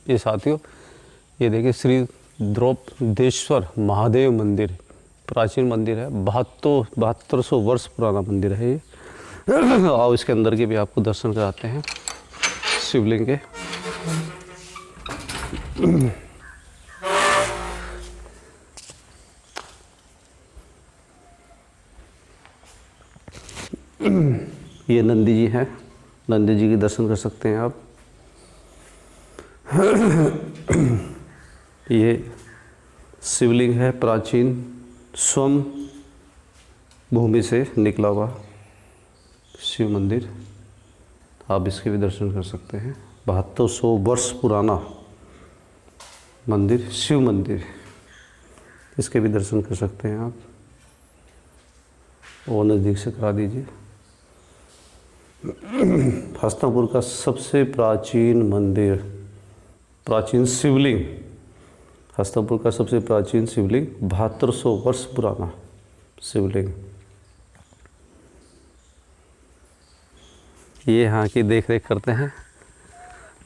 ये साथियों, ये देखिए श्री द्रौपदेश्वर महादेव मंदिर, प्राचीन मंदिर है। 7200 वर्ष पुराना मंदिर है ये। आओ इसके अंदर के भी आपको दर्शन कराते हैं शिवलिंग के। ये नंदी जी हैं, नंदी जी के दर्शन कर सकते हैं आप। ये शिवलिंग है, प्राचीन स्वयं भूमि से निकला हुआ शिव मंदिर, आप इसके भी दर्शन कर सकते हैं। 7200 वर्ष पुराना मंदिर, शिव मंदिर, इसके भी दर्शन कर सकते हैं आप। और नज़दीक से करा दीजिए। हस्तिनापुर का सबसे प्राचीन मंदिर, प्राचीन शिवलिंग, हस्तिनापुर का सबसे प्राचीन शिवलिंग, 7200 वर्ष पुराना शिवलिंग। ये यहाँ की देख रेख करते हैं।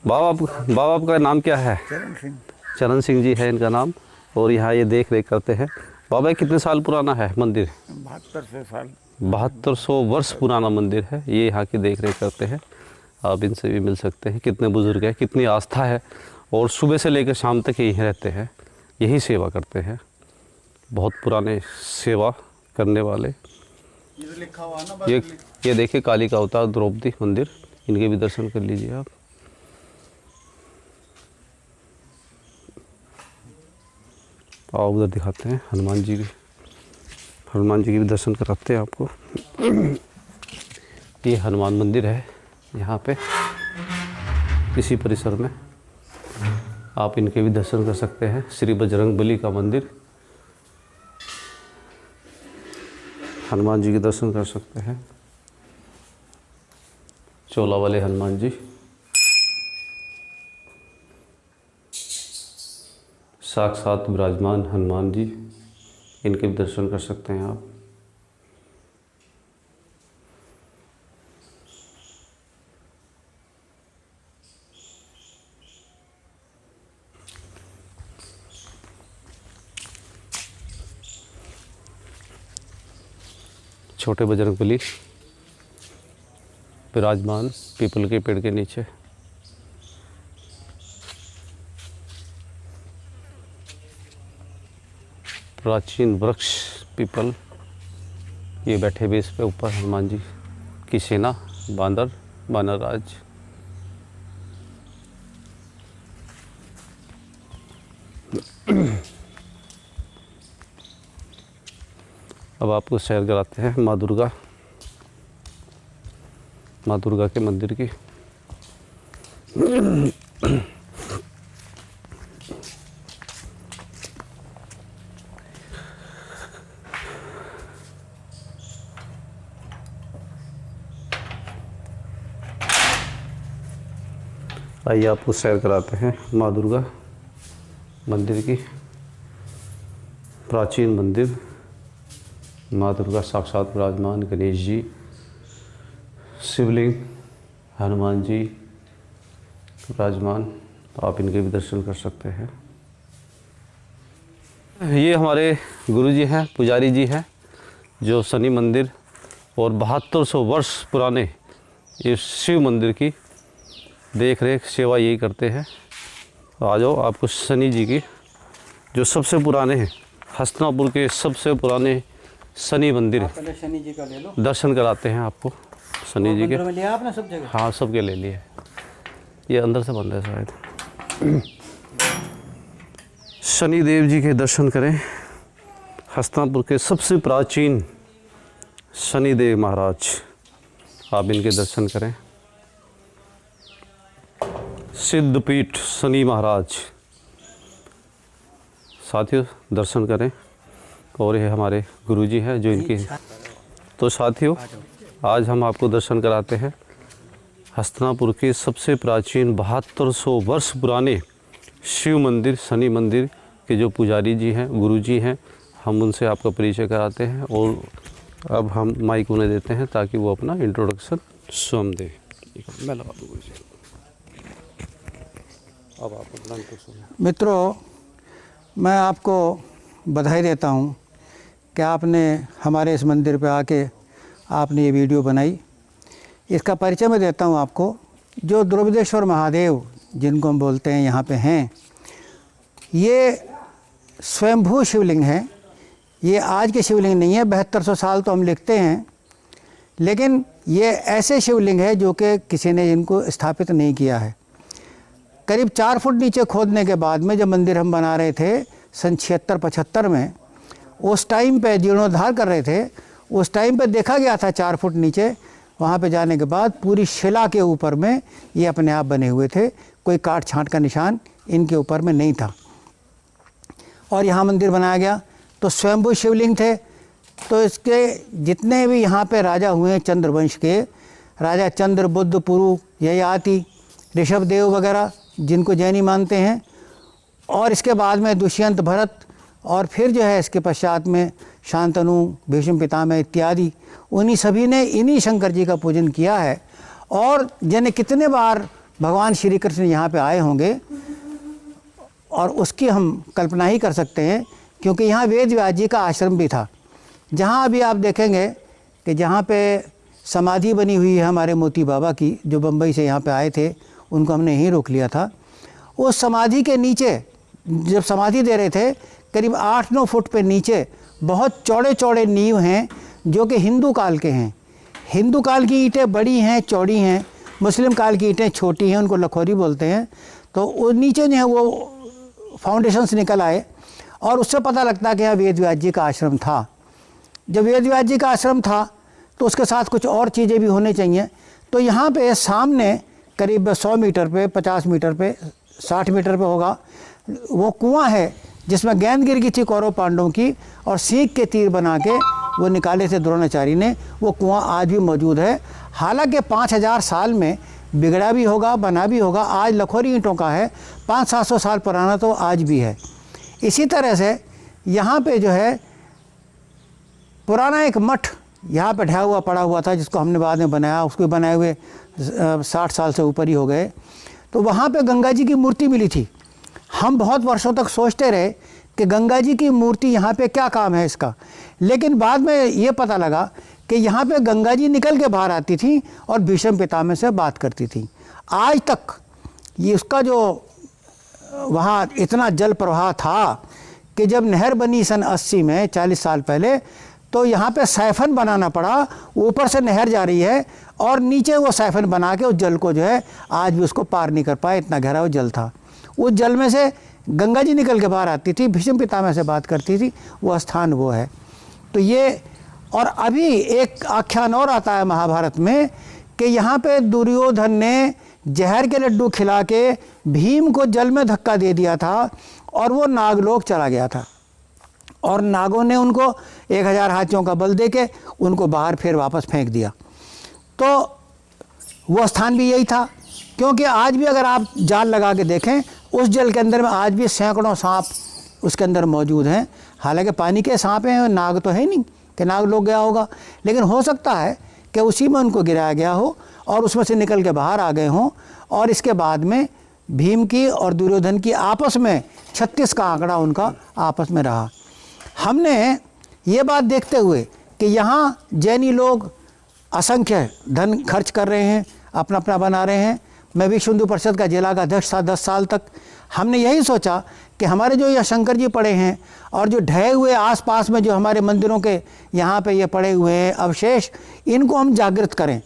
बाबा आपका नाम क्या है? चरण सिंह। चरण सिंह जी है इनका नाम। और यहाँ ये देख रेख करते हैं। बाबा कितने साल पुराना है मंदिर? 7200 साल। 7200 वर्ष पुराना मंदिर है। ये यहाँ की देख रेख करते हैं, आप इनसे भी मिल सकते हैं। कितने बुजुर्ग हैं, कितनी आस्था है, और सुबह से लेकर शाम तक यहीं रहते हैं, यही सेवा करते हैं। बहुत पुराने सेवा करने वाले। ये लिखा हुआ ना, ये देखिए काली का अवतार द्रौपदी मंदिर, इनके भी दर्शन कर लीजिए आप। आओ उधर दिखाते हैं हनुमान जी की, हनुमान जी के भी दर्शन कराते हैं आपको। ये हनुमान मंदिर है यहाँ पे, इसी परिसर में आप इनके भी दर्शन कर सकते हैं। श्री बजरंगबली का मंदिर, हनुमान जी के दर्शन कर सकते हैं। चोला वाले हनुमान जी, साक्षात विराजमान हनुमान जी, इनके भी दर्शन कर सकते हैं आप। छोटे बजरंगबली विराजमान पीपल के पेड़ के नीचे। प्राचीन वृक्ष पीपल, ये बैठे हुए इस पे ऊपर हनुमान जी की सेना, बानर राज। अब आपको सैर कराते हैं माँ दुर्गा के मंदिर की। आइए आपको सैर कराते हैं माँ दुर्गा मंदिर की। प्राचीन मंदिर, माँ दुर्गा साक्षात विराजमान, गणेश जी, शिवलिंग, हनुमान जी विराजमान, आप इनके भी दर्शन कर सकते हैं। ये हमारे गुरुजी हैं, पुजारी जी हैं, जो शनि मंदिर और 7200 वर्ष पुराने ये शिव मंदिर की देख रेख सेवा यही करते हैं। आ जाओ, आपको शनि जी की, जो सबसे पुराने हैं, हस्तिनापुर के सबसे पुराने शनि मंदिर, पहले शनि जी का ले लो, दर्शन कराते हैं आपको शनि जी के। में लिया आपने सब जगह? हाँ, सबके ले लिए। ये अंदर से बंद है शायद। शनि देव जी के दर्शन करें। हस्तिनापुर के सबसे प्राचीन शनिदेव महाराज, आप इनके दर्शन करें। सिद्धपीठ शनि महाराज, साथियों दर्शन करें। और ये हमारे गुरुजी हैं जो इनकी। तो साथियों, आज हम आपको दर्शन कराते हैं हस्तिनापुर के सबसे प्राचीन 7200 वर्ष पुराने शिव मंदिर, शनि मंदिर के जो पुजारी जी हैं, गुरुजी हैं, हम उनसे आपका परिचय कराते हैं। और अब हम माइक उन्हें देते हैं ताकि वो अपना इंट्रोडक्शन स्वयं दें। मैं लगा दूँ गुरुजी। अब आप अपना को सुनिए। मित्रों, मैं आपको बधाई देता हूँ कि आपने हमारे इस मंदिर पे आके आपने ये वीडियो बनाई। इसका परिचय मैं देता हूँ आपको। जो द्रविडेश्वर महादेव जिनको हम बोलते हैं यहाँ पे हैं, ये स्वयंभू शिवलिंग है। ये आज के शिवलिंग नहीं है, 7200 साल तो हम लिखते हैं, लेकिन ये ऐसे शिवलिंग है जो कि किसी ने इनको स्थापित नहीं किया है। करीब 4 फुट नीचे खोदने के बाद में जब मंदिर हम बना रहे थे सन 76-75 में, उस टाइम पे जीर्णोद्धार कर रहे थे, उस टाइम पे देखा गया था 4 फुट नीचे। वहाँ पे जाने के बाद पूरी शिला के ऊपर में ये अपने आप बने हुए थे, कोई काट छांट का निशान इनके ऊपर में नहीं था। और यहाँ मंदिर बनाया गया तो स्वयंभू शिवलिंग थे। तो इसके जितने भी यहाँ पे राजा हुए चंद्रवंश के, राजा चंद्र, बुद्ध, पुरु, ययाति, ऋषभदेव वगैरह जिनको जैनी मानते हैं, और इसके बाद में दुष्यंत, भरत, और फिर जो है इसके पश्चात में शांतनु, भीष्म पितामह इत्यादि, उन्हीं सभी ने इन्हीं शंकर जी का पूजन किया है। और जाने कितने बार भगवान श्री कृष्ण यहाँ पे आए होंगे, और उसकी हम कल्पना ही कर सकते हैं, क्योंकि यहाँ वेद व्यास जी का आश्रम भी था। जहाँ अभी आप देखेंगे कि जहाँ पे समाधि बनी हुई है हमारे मोती बाबा की, जो बम्बई से यहाँ पे आए थे, उनको हमने यहीं रोक लिया था। उस समाधि के नीचे जब समाधि दे रहे थे, करीब 8-9 फुट पे नीचे बहुत चौड़े चौड़े नींव हैं जो कि हिंदू काल के हैं। हिंदू काल की ईंटें बड़ी हैं, चौड़ी हैं, मुस्लिम काल की ईंटें छोटी हैं, उनको लखोरी बोलते हैं। तो वो नीचे जो है वो फाउंडेशंस निकल आए, और उससे पता लगता है कि यहाँ वेद व्यास जी का आश्रम था। जब वेद व्यास जी का आश्रम था तो उसके साथ कुछ और चीज़ें भी होनी चाहिए। तो यहाँ पे सामने करीब 100 मीटर पे, 50 मीटर पे, 60 मीटर पे होगा, वो कुआं है जिसमें गेंद गिर गई थी कौरव पांडवों की, और सीख के तीर बना के वो निकाले थे द्रोणाचार्य ने। वो कुआं आज भी मौजूद है। हालांकि 5000 साल में बिगड़ा भी होगा, बना भी होगा। आज लखोरी ईंटों का है, 500-700 साल पुराना तो आज भी है। इसी तरह से यहाँ पे जो है पुराना एक मठ यहाँ पे ढहा हुआ पड़ा हुआ था, जिसको हमने बाद में बनाया। उसको बनाए हुए 60 साल से ऊपर ही हो गए। तो वहाँ पे गंगा जी की मूर्ति मिली थी। हम बहुत वर्षों तक सोचते रहे कि गंगा जी की मूर्ति यहाँ पे क्या काम है इसका, लेकिन बाद में ये पता लगा कि यहाँ पे गंगा जी निकल के बाहर आती थी और भीष्म पितामह से बात करती थी। आज तक ये उसका जो वहाँ इतना जल प्रवाह था कि जब नहर बनी सन 80 में, 40 साल पहले, तो यहाँ पे साइफन बनाना पड़ा। ऊपर से नहर जा रही है और नीचे वो साइफन बना के उस जल को जो है आज भी उसको पार नहीं कर पाए, इतना गहरा वो जल था। उस जल में से गंगा जी निकल के बाहर आती थी, भीष्म पितामह से बात करती थी, वो स्थान वो है। तो ये, और अभी एक आख्यान और आता है महाभारत में कि यहाँ पे दुर्योधन ने जहर के लड्डू खिला के भीम को जल में धक्का दे दिया था, और वो नागलोक चला गया था, और नागों ने उनको 1000 हाथियों का बल दे के उनको बाहर फिर वापस फेंक दिया। तो वो स्थान भी यही था, क्योंकि आज भी अगर आप जाल लगा के देखें, उस जल के अंदर में आज भी सैकड़ों सांप उसके अंदर मौजूद हैं। हालांकि पानी के सांप हैं, नाग तो है नहीं कि नाग लोग गया होगा, लेकिन हो सकता है कि उसी में उनको गिराया गया हो और उसमें से निकल के बाहर आ गए हों। और इसके बाद में भीम की और दुर्योधन की आपस में 36 का आंकड़ा उनका आपस में रहा। हमने ये बात देखते हुए कि यहाँ जैनी लोग असंख्य धन खर्च कर रहे हैं, अपना अपना बना रहे हैं। मैं विश्व हिंदू परिषद का जिला का अध्यक्ष था 10 साल तक। हमने यही सोचा कि हमारे जो ये शंकर जी पड़े हैं और जो ढहे हुए आसपास में जो हमारे मंदिरों के यहाँ पे ये पड़े हुए हैं अवशेष, इनको हम जागृत करें,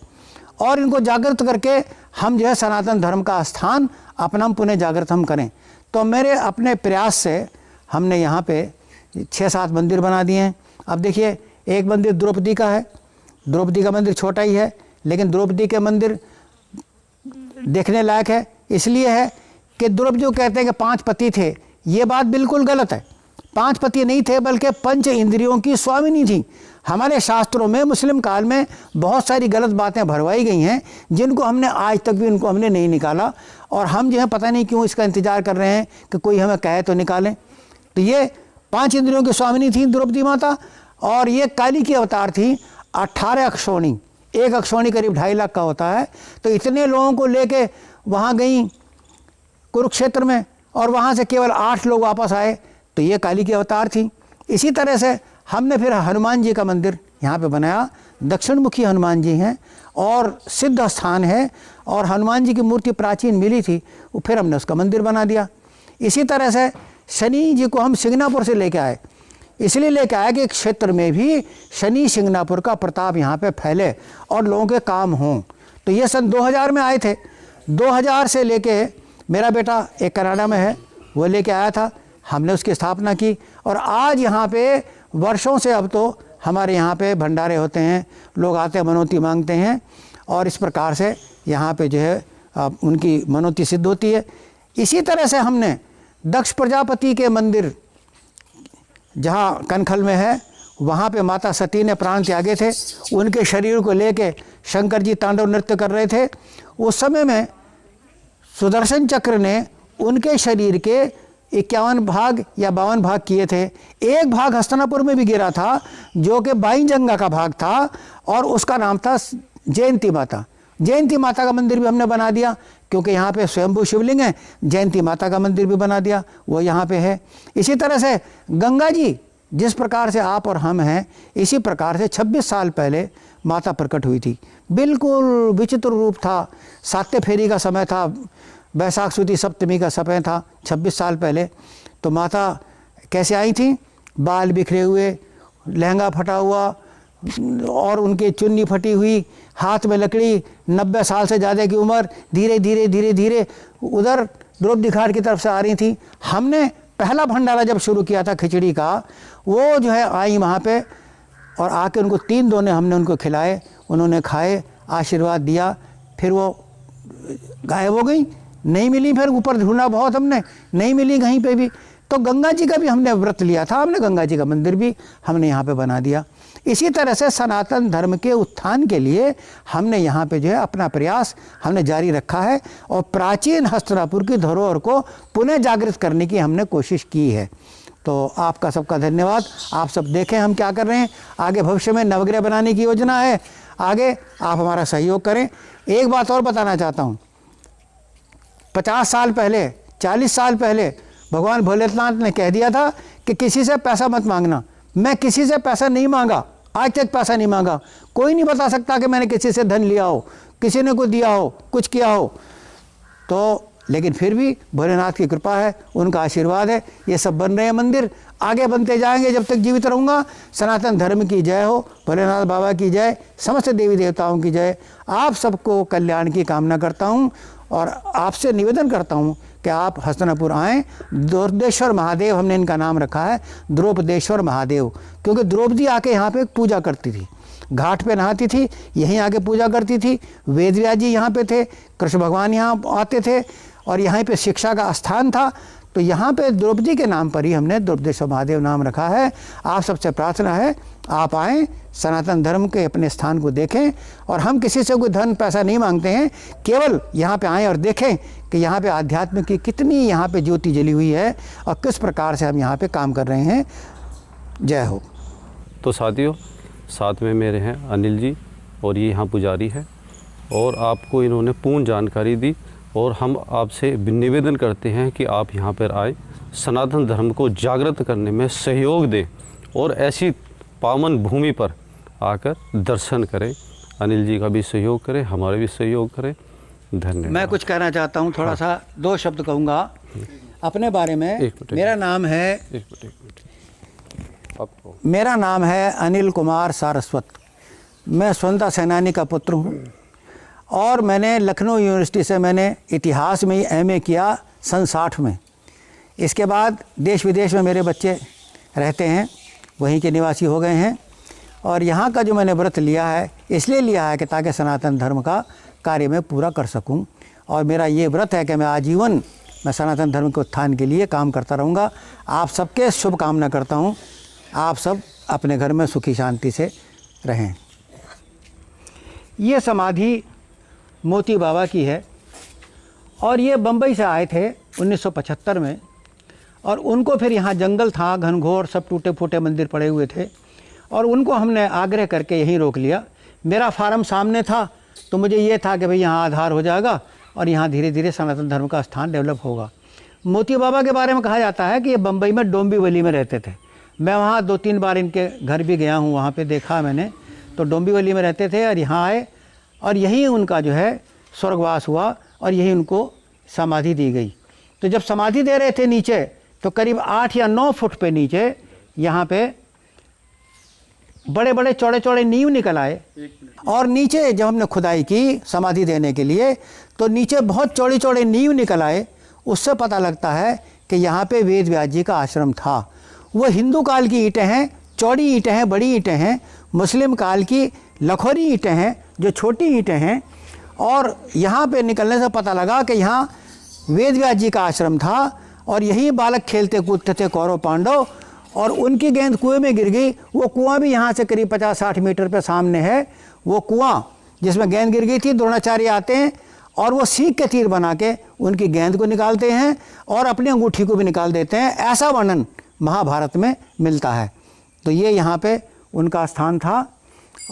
और इनको जागृत करके हम जो है सनातन धर्म का स्थान अपना पुनः जागृत हम करें। तो मेरे अपने प्रयास से हमने यहाँ पे 6-7 मंदिर बना दिए हैं। अब देखिए, एक मंदिर द्रौपदी का है। द्रौपदी का मंदिर छोटा ही है, लेकिन द्रौपदी के मंदिर देखने लायक है। इसलिए है कि द्रौपदी जो कहते हैं कि 5 पति थे, ये बात बिल्कुल गलत है। 5 पति नहीं थे, बल्कि 5 इंद्रियों की स्वामिनी थी। हमारे शास्त्रों में मुस्लिम काल में बहुत सारी गलत बातें भरवाई गई हैं, जिनको हमने आज तक भी उनको हमने नहीं निकाला। और हम जो है पता नहीं क्यों इसका इंतजार कर रहे हैं कि कोई हमें कहे तो निकालें। तो ये 5 इंद्रियों की स्वामिनी थी द्रौपदी माता, और ये काली की अवतार थी। 18 अक्षौणी, एक अक्षौणी करीब 2.5 लाख का होता है। तो इतने लोगों को लेके वहाँ गई, कुरुक्षेत्र में, और वहाँ से केवल 8 लोग वापस आए, तो ये काली की अवतार थी। इसी तरह से हमने फिर हनुमान जी का मंदिर यहाँ पे बनाया। दक्षिण मुखी हनुमान जी हैं और सिद्ध स्थान है, और हनुमान जी की मूर्ति प्राचीन मिली थी, वो फिर हमने उसका मंदिर बना दिया। इसी तरह से शनि जी को हम सिंगनापुर से लेके आए, इसलिए लेके आए कि इस क्षेत्र में भी शनि सिंगनापुर का प्रताप यहाँ पे फैले और लोगों के काम हों। तो ये सन 2000 में आए थे। 2000 से लेके मेरा बेटा एक कनाडा में है, वो लेके आया था, हमने उसकी स्थापना की, और आज यहाँ पे वर्षों से अब तो हमारे यहाँ पे भंडारे होते हैं, लोग आते हैं मनौती मांगते हैं, और इस प्रकार से यहाँ पे जो है उनकी मनौती सिद्ध होती है। इसी तरह से हमने दक्ष प्रजापति के मंदिर जहाँ कनखल में है, वहाँ पे माता सती ने प्राण त्यागे थे, उनके शरीर को लेके शंकर जी तांडव नृत्य कर रहे थे। उस समय में सुदर्शन चक्र ने उनके शरीर के 51 भाग या 52 भाग किए थे। एक भाग हस्तिनापुर में भी गिरा था, जो कि बाईजंगा का भाग था, और उसका नाम था जयंती माता। जयंती माता का मंदिर भी हमने बना दिया, क्योंकि यहाँ पे स्वयंभू शिवलिंग है। जयंती माता का मंदिर भी बना दिया, वो यहाँ पे है। इसी तरह से गंगा जी, जिस प्रकार से आप और हम हैं, इसी प्रकार से 26 साल पहले माता प्रकट हुई थी। बिल्कुल विचित्र रूप था, सात्य फेरी का समय था, बैसाख सुदी सप्तमी का समय था 26 साल पहले। तो माता कैसे आई थी? बाल बिखरे हुए, लहंगा फटा हुआ, और उनकी चुन्नी फटी हुई, हाथ में लकड़ी, 90 साल से ज़्यादा की उम्र, धीरे धीरे धीरे धीरे उधर द्रौपदी घाट की तरफ से आ रही थी। हमने पहला भंडारा जब शुरू किया था खिचड़ी का, वो जो है आई वहाँ पे, और आके उनको 3 दोने हमने उनको खिलाए, उन्होंने खाए, आशीर्वाद दिया, फिर वो गायब हो गई, नहीं मिली। फिर ऊपर ढूंढा बहुत हमने, नहीं मिली कहीं पे भी। तो गंगा जी का भी हमने व्रत लिया था, हमने गंगा जी का मंदिर भी हमने यहाँ पे बना दिया। इसी तरह से सनातन धर्म के उत्थान के लिए हमने यहाँ पे जो है अपना प्रयास हमने जारी रखा है, और प्राचीन हस्तिनापुर की धरोहर को पुनः जागृत करने की हमने कोशिश की है। तो आपका सबका धन्यवाद। आप सब देखें हम क्या कर रहे हैं। आगे भविष्य में नवग्रह बनाने की योजना है, आगे आप हमारा सहयोग करें। एक बात और बताना चाहता हूँ, 50 साल पहले, 40 साल पहले भगवान भोलेनाथ ने कह दिया था कि किसी से पैसा मत मांगना। मैं किसी से पैसा नहीं मांगा, आज तक पैसा नहीं मांगा। कोई नहीं बता सकता कि मैंने किसी से धन लिया हो, किसी ने को दिया हो, कुछ किया हो। तो लेकिन फिर भी भोलेनाथ की कृपा है, उनका आशीर्वाद है, ये सब बन रहे हैं मंदिर, आगे बनते जाएंगे जब तक जीवित रहूँगा। सनातन धर्म की जय हो, भोलेनाथ बाबा की जय, समस्त देवी देवताओं की जय। आप सबको कल्याण की कामना करता हूँ, और आपसे निवेदन करता हूँ कि आप हस्तिनापुर आएँ। द्रौपदेश्वर महादेव हमने इनका नाम रखा है, द्रौपदेश्वर महादेव, क्योंकि द्रौपदी आके यहाँ पे पूजा करती थी, घाट पे नहाती थी, यहीं आके पूजा करती थी। वेदव्यास जी यहाँ पे थे, कृष्ण भगवान यहाँ आते थे, और यहाँ पे शिक्षा का स्थान था। तो यहाँ पे द्रौपदी के नाम पर ही हमने द्रौपदेश्वर महादेव नाम रखा है। आप सबसे प्रार्थना है, आप आएँ, सनातन धर्म के अपने स्थान को देखें, और हम किसी से कोई धन पैसा नहीं मांगते हैं, केवल यहाँ पे आएँ और देखें कि यहाँ पे आध्यात्म की कितनी यहाँ पे ज्योति जली हुई है, और किस प्रकार से हम यहाँ पे काम कर रहे हैं। जय हो। तो साथियों, साथ में मेरे हैं अनिल जी, और ये यहाँ पुजारी है, और आपको इन्होंने पूर्ण जानकारी दी, और हम आपसे निवेदन करते हैं कि आप यहाँ पर आए, सनातन धर्म को जागृत करने में सहयोग दें, और ऐसी पावन भूमि पर आकर दर्शन करें। अनिल जी का भी सहयोग करें, हमारे भी सहयोग करें। धन्यवाद। मैं कुछ कहना चाहता हूँ, थोड़ा सा 2 शब्द कहूँगा अपने बारे में। मेरा नाम है अनिल कुमार सारस्वत। मैं स्वतंत्रता सेनानी का पुत्र हूँ, और मैंने लखनऊ यूनिवर्सिटी से मैंने इतिहास में ही MA किया सन 60 में। इसके बाद देश विदेश में मेरे बच्चे रहते हैं, वहीं के निवासी हो गए हैं, और यहाँ का जो मैंने व्रत लिया है इसलिए लिया है कि ताकि सनातन धर्म का कार्य मैं पूरा कर सकूं। और मेरा ये व्रत है कि मैं आजीवन मैं सनातन धर्म के उत्थान के लिए काम करता रहूँगा। आप सबके शुभकामना करता हूँ, आप सब अपने घर में सुखी शांति से रहें। ये समाधि मोती बाबा की है, और ये बम्बई से आए थे 1975 में, और उनको फिर यहाँ जंगल था, घनघोर, सब टूटे फूटे मंदिर पड़े हुए थे, और उनको हमने आग्रह करके यहीं रोक लिया। मेरा फार्म सामने था, तो मुझे ये था कि भाई यहाँ आधार हो जाएगा, और यहाँ धीरे धीरे सनातन धर्म का स्थान डेवलप होगा। मोती बाबा के बारे में कहा जाता है कि ये बम्बई में डोंबिवली में रहते थे। मैं वहाँ 2-3 बार इनके घर भी गया हूँ, वहाँ पे देखा मैंने। तो डोंबिवली में रहते थे और यहाँ आए और यहीं उनका जो है स्वर्गवास हुआ और यहीं उनको समाधि दी गई। तो जब समाधि दे रहे थे नीचे, तो करीब 8 या 9 फुट पे नीचे यहाँ पे बड़े बड़े चौड़े चौड़े नींव निकल आए। और नीचे जब हमने खुदाई की समाधि देने के लिए, तो नीचे बहुत चौड़े चौड़े नींव निकल आए। उससे पता लगता है कि यहाँ पे वेद व्यास जी का आश्रम था। वो हिंदू काल की ईंटें हैं, चौड़ी ईंटें हैं, बड़ी ईंटें हैं। मुस्लिम काल की लखोरी ईंटें हैं जो छोटी ईंटें हैं। और यहाँ पे निकलने से पता लगा कि यहाँ वेद व्यास जी का आश्रम था और यही बालक खेलते कूदते थे कौरव पांडव। और उनकी गेंद कुएं में गिर गई। वो कुआं भी यहाँ से करीब 50-60 मीटर पे सामने है। वो कुआं जिसमें गेंद गिर गई थी, द्रोणाचार्य आते हैं और वो सीख के तीर बना के उनकी गेंद को निकालते हैं और अपनी अंगूठी को भी निकाल देते हैं। ऐसा वर्णन महाभारत में मिलता है। तो ये यहाँ पे उनका स्थान था।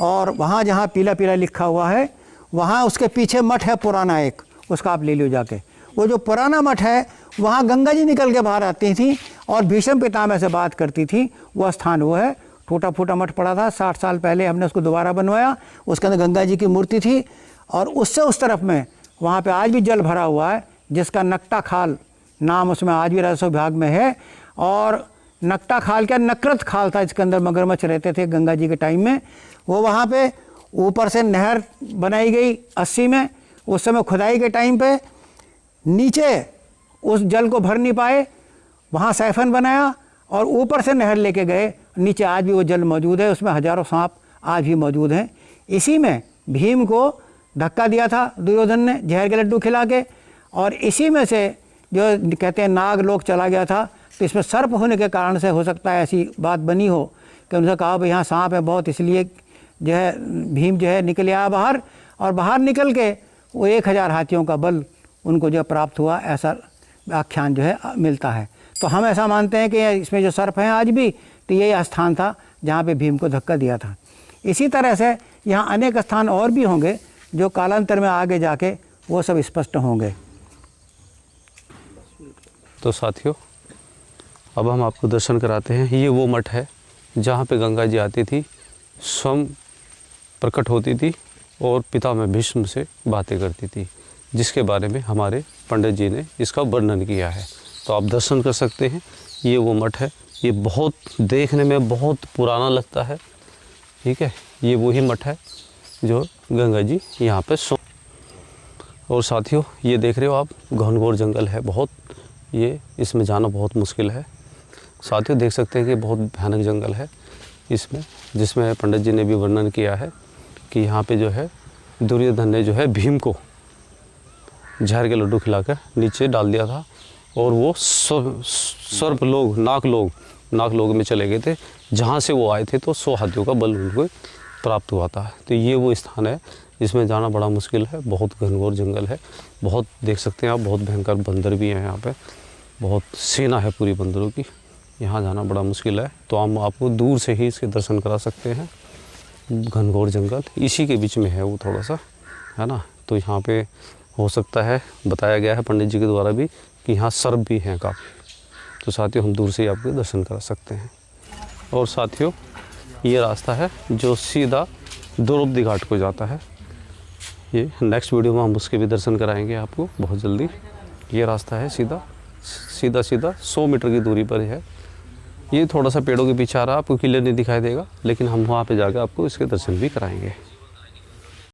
और वहाँ जहाँ पीला पीला लिखा हुआ है, वहाँ उसके पीछे मठ है पुराना एक, उसका आप ले लो जाके। वो जो पुराना मठ है, वहाँ गंगा जी निकल के बाहर आती थी और भीष्म पितामह से बात करती थी। वह स्थान वो है। टूटा फूटा मठ पड़ा था, 60 साल पहले हमने उसको दोबारा बनवाया। उसके अंदर गंगा जी की मूर्ति थी और उससे उस तरफ में वहाँ पे आज भी जल भरा हुआ है, जिसका नकटा खाल नाम उसमें आज भी राजस्व विभाग में है। और नकटा खाल क्या, नकृत खाल था, इसके अंदर मगरमच्छ रहते थे गंगा जी के टाइम में। वो वहाँ पे ऊपर से नहर बनाई गई 80 में, उस समय खुदाई के टाइम पे। नीचे उस जल को भर नहीं पाए, वहाँ सैफन बनाया और ऊपर से नहर लेके गए। नीचे आज भी वो जल मौजूद है, उसमें हजारों सांप आज भी मौजूद हैं। इसी में भीम को धक्का दिया था दुर्योधन ने जहर के लड्डू खिला के। और इसी में से जो कहते हैं नाग लोक चला गया था। तो इसमें सर्प होने के कारण से हो सकता है ऐसी बात बनी हो कि उनसे कहा भाई यहाँ सांप है बहुत, इसलिए जो है भीम जो है निकल आया बाहर। और बाहर निकल के वो 1000 हाथियों का बल उनको जो प्राप्त हुआ, ऐसा आख्यान जो है मिलता है। तो हम ऐसा मानते हैं कि इसमें जो सर्प हैं आज भी, तो यही स्थान था जहाँ पे भीम को धक्का दिया था। इसी तरह से यहाँ अनेक स्थान और भी होंगे जो कालांतर में आगे जाके वो सब स्पष्ट होंगे। तो साथियों, अब हम आपको दर्शन कराते हैं। ये वो मठ है जहाँ पे गंगा जी आती थी, स्वयं प्रकट होती थी और पितामह भीष्म से बातें करती थी, जिसके बारे में हमारे पंडित जी ने इसका वर्णन किया है। तो आप दर्शन कर सकते हैं। ये वो मठ है। ये बहुत देखने में बहुत पुराना लगता है, ठीक है। ये वही मठ है जो गंगा जी यहाँ पे और साथियों, ये देख रहे हो आप, घनघोर जंगल है बहुत। ये इसमें जाना बहुत मुश्किल है। साथियों देख सकते हैं कि बहुत भयानक जंगल है इसमें, जिसमें पंडित जी ने भी वर्णन किया है कि यहाँ पे जो है दुर्योधन ने जो है भीम को जहर के लड्डू खिलाकर नीचे डाल दिया था और वो सर्प लोग नाग लोग में चले गए थे, जहाँ से वो आए थे। तो 100 हाथियों का बल उनको प्राप्त हुआ था। तो ये वो स्थान है जिसमें जाना बड़ा मुश्किल है। बहुत घनघोर जंगल है, बहुत देख सकते हैं आप, बहुत भयंकर बंदर भी हैं यहाँ पे, बहुत सेना है पूरी बंदरों की। यहाँ जाना बड़ा मुश्किल है। तो हम आपको दूर से ही इसके दर्शन करा सकते हैं। घनघोर जंगल इसी के बीच में है वो, थोड़ा सा है ना। तो यहाँ पे हो सकता है, बताया गया है पंडित जी के द्वारा भी, कि यहाँ सर्प भी हैं काफ़ी। तो साथियों हम दूर से ही आपको दर्शन करा सकते हैं। और साथियों ये रास्ता है जो सीधा द्रौपदी घाट को जाता है। ये नेक्स्ट वीडियो में हम उसके भी दर्शन कराएंगे आपको बहुत जल्दी। ये रास्ता है सीधा 100 मीटर की दूरी पर है। ये थोड़ा सा पेड़ों के पीछे आ रहा है, आपको क्लियर नहीं दिखाई देगा, लेकिन हम वहाँ पे जाकर आपको इसके दर्शन भी कराएंगे।